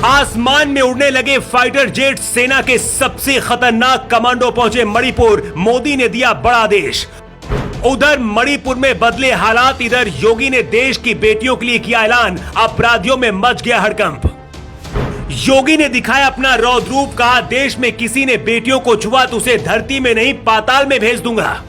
आसमान में उड़ने लगे फाइटर जेट, सेना के सबसे खतरनाक कमांडो पहुंचे मणिपुर, मोदी ने दिया बड़ा आदेश। उधर मणिपुर में बदले हालात, इधर योगी ने देश की बेटियों के लिए किया ऐलान, अपराधियों में मच गया हड़कंप। योगी ने दिखाया अपना रौद्र रूप, कहा देश में किसी ने बेटियों को छुआ तो उसे धरती में नहीं पाताल में भेज दूंगा।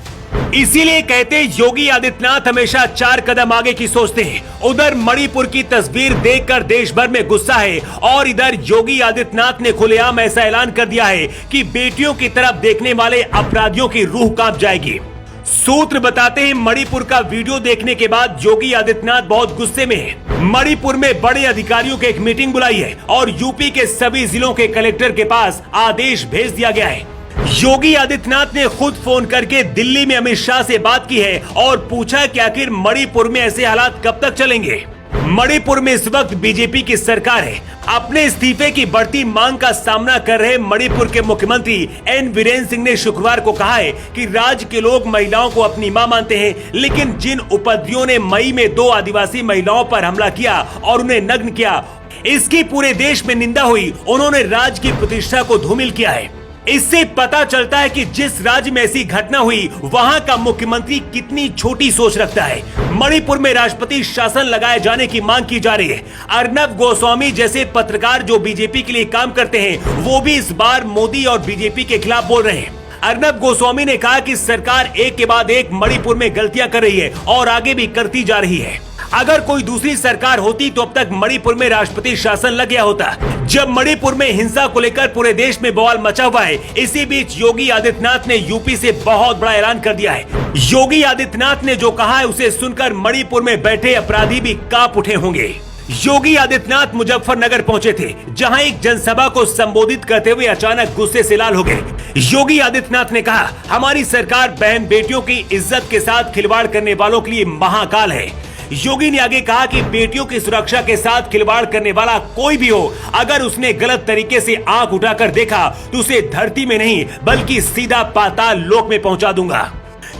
इसीलिए कहते योगी आदित्यनाथ हमेशा 4 कदम आगे की सोचते हैं। उधर मणिपुर की तस्वीर देखकर देश भर में गुस्सा है और इधर योगी आदित्यनाथ ने खुलेआम ऐसा ऐलान कर दिया है कि बेटियों की तरफ देखने वाले अपराधियों की रूह कांप जाएगी। सूत्र बताते हैं मणिपुर का वीडियो देखने के बाद योगी आदित्यनाथ बहुत गुस्से में है। मणिपुर में बड़े अधिकारियों की एक मीटिंग बुलाई है और यूपी के सभी जिलों के कलेक्टर के पास आदेश भेज दिया गया है। योगी आदित्यनाथ ने खुद फोन करके दिल्ली में अमित शाह से बात की है और पूछा कि आखिर मणिपुर में ऐसे हालात कब तक चलेंगे। मणिपुर में इस वक्त बीजेपी की सरकार है। अपने इस्तीफे की बढ़ती मांग का सामना कर रहे मणिपुर के मुख्यमंत्री एन वीरेंद्र सिंह ने शुक्रवार को कहा है कि राज्य के लोग महिलाओं को अपनी मां मानते हैं, लेकिन जिन उपद्रवियों ने मई में 2 आदिवासी महिलाओं पर हमला किया और उन्हें नग्न किया, इसकी पूरे देश में निंदा हुई। उन्होंने राज्य की प्रतिष्ठा को धूमिल किया है। इससे पता चलता है कि जिस राज्य में ऐसी घटना हुई वहां का मुख्यमंत्री कितनी छोटी सोच रखता है। मणिपुर में राष्ट्रपति शासन लगाए जाने की मांग की जा रही है। अर्नब गोस्वामी जैसे पत्रकार जो बीजेपी के लिए काम करते हैं, वो भी इस बार मोदी और बीजेपी के खिलाफ बोल रहे हैं। अर्नब गोस्वामी ने कहा कि सरकार एक के बाद एक मणिपुर में गलतियां कर रही है और आगे भी करती जा रही है। अगर कोई दूसरी सरकार होती तो अब तक मणिपुर में राष्ट्रपति शासन लग गया होता। जब मणिपुर में हिंसा को लेकर पूरे देश में बवाल मचा हुआ है, इसी बीच योगी आदित्यनाथ ने यूपी से बहुत बड़ा ऐलान कर दिया है। योगी आदित्यनाथ ने जो कहा है उसे सुनकर मणिपुर में बैठे अपराधी भी कांप उठे होंगे। योगी आदित्यनाथ मुजफ्फरनगर पहुंचे थे, जहां एक जनसभा को संबोधित करते हुए अचानक गुस्से से लाल हो गए। योगी आदित्यनाथ ने कहा, हमारी सरकार बहन बेटियों की इज्जत के साथ खिलवाड़ करने वालों के लिए महाकाल है। योगी ने आगे कहा कि बेटियों की सुरक्षा के साथ खिलवाड़ करने वाला कोई भी हो, अगर उसने गलत तरीके से आंख उठाकर देखा तो उसे धरती में नहीं बल्कि सीधा पाताल लोक में पहुंचा दूंगा।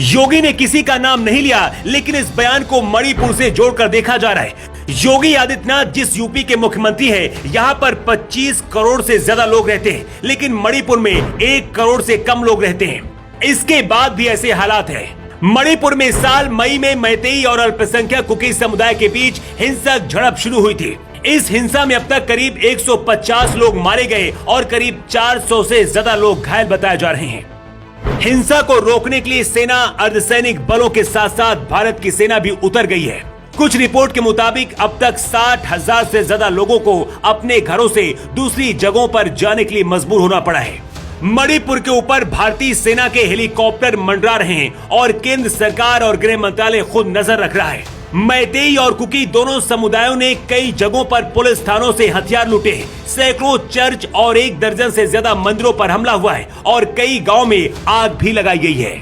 योगी ने किसी का नाम नहीं लिया, लेकिन इस बयान को मणिपुर से जोड़कर देखा जा रहा है। योगी आदित्यनाथ जिस यूपी के मुख्यमंत्री हैं, यहाँ पर 25 करोड़ से ज्यादा लोग रहते हैं, लेकिन मणिपुर में 1 करोड़ से कम लोग रहते हैं। इसके बाद भी ऐसे हालात हैं। मणिपुर में इस साल मई में मैतेई और अल्पसंख्यक कुकी समुदाय के बीच हिंसक झड़प शुरू हुई थी। इस हिंसा में अब तक करीब 150 लोग मारे गए और करीब 400 से ज्यादा लोग घायल बताए जा रहे हैं। हिंसा को रोकने के लिए सेना, अर्धसैनिक बलों के साथ साथ भारत की सेना भी उतर गई है। कुछ रिपोर्ट के मुताबिक अब तक 60,000 से ज्यादा लोगों को अपने घरों से दूसरी जगहों पर जाने के लिए मजबूर होना पड़ा है। मणिपुर के ऊपर भारतीय सेना के हेलीकॉप्टर मंडरा रहे हैं और केंद्र सरकार और गृह मंत्रालय खुद नजर रख रहा है। मैतेई और कुकी दोनों समुदायों ने कई जगहों पर पुलिस थानों से हथियार लूटे, सैकड़ों चर्च और 1 दर्जन से ज्यादा मंदिरों पर हमला हुआ है और कई गांवों में आग भी लगाई गई है।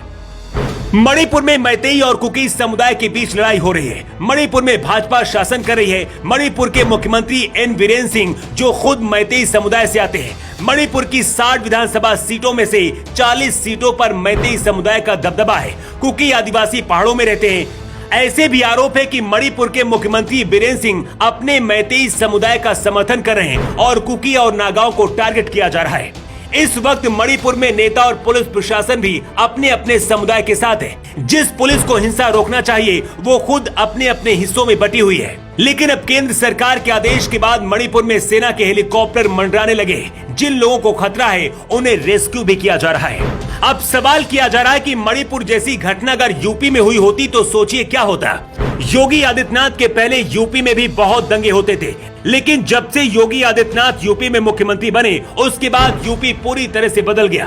मणिपुर में मैतेई और कुकी समुदाय के बीच लड़ाई हो रही है। मणिपुर में भाजपा शासन कर रही है। मणिपुर के मुख्यमंत्री एन वीरेंद्र सिंह जो खुद मैतेई समुदाय से आते हैं। मणिपुर की 60 विधानसभा सीटों में से 40 सीटों पर मैतेई समुदाय का दबदबा है। कुकी आदिवासी पहाड़ों में रहते हैं। ऐसे भी आरोप है कि मणिपुर के मुख्यमंत्री बीरेन सिंह अपने मैतेई समुदाय का समर्थन कर रहे हैं और कुकी और नागाओं को टारगेट किया जा रहा है। इस वक्त मणिपुर में नेता और पुलिस प्रशासन भी अपने अपने समुदाय के साथ है। जिस पुलिस को हिंसा रोकना चाहिए वो खुद अपने अपने हिस्सों में बटी हुई है। लेकिन अब केंद्र सरकार के आदेश के बाद मणिपुर में सेना के हेलीकॉप्टर मंडराने लगे। जिन लोगों को खतरा है उन्हें रेस्क्यू भी किया जा रहा है। अब सवाल किया जा रहा है कि मणिपुर जैसी घटना अगर यूपी में हुई होती तो सोचिए क्या होता। योगी आदित्यनाथ के पहले यूपी में भी बहुत दंगे होते थे, लेकिन जब से योगी आदित्यनाथ यूपी में मुख्यमंत्री बने उसके बाद यूपी पूरी तरह से बदल गया।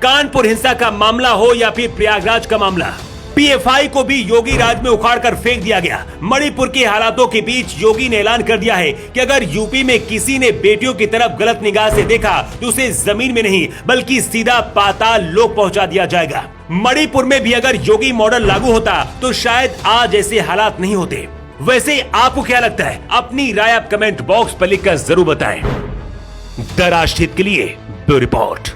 कानपुर हिंसा का मामला हो या फिर प्रयागराज का मामला, पीएफआई को भी योगी राज में उखाड़कर फेंक दिया गया। मणिपुर के हालातों के बीच योगी ने ऐलान कर दिया है कि अगर यूपी में किसी ने बेटियों की तरफ गलत निगाह से देखा तो उसे जमीन में नहीं बल्कि सीधा पाताल लोक पहुंचा दिया जाएगा। मणिपुर में भी अगर योगी मॉडल लागू होता तो शायद आज ऐसे हालात नहीं होते। वैसे आपको क्या लगता है? अपनी राय आप कमेंट बॉक्स पर लिखकर जरूर बताएं। द राष्ट्रहित के लिए ब्यूरो रिपोर्ट।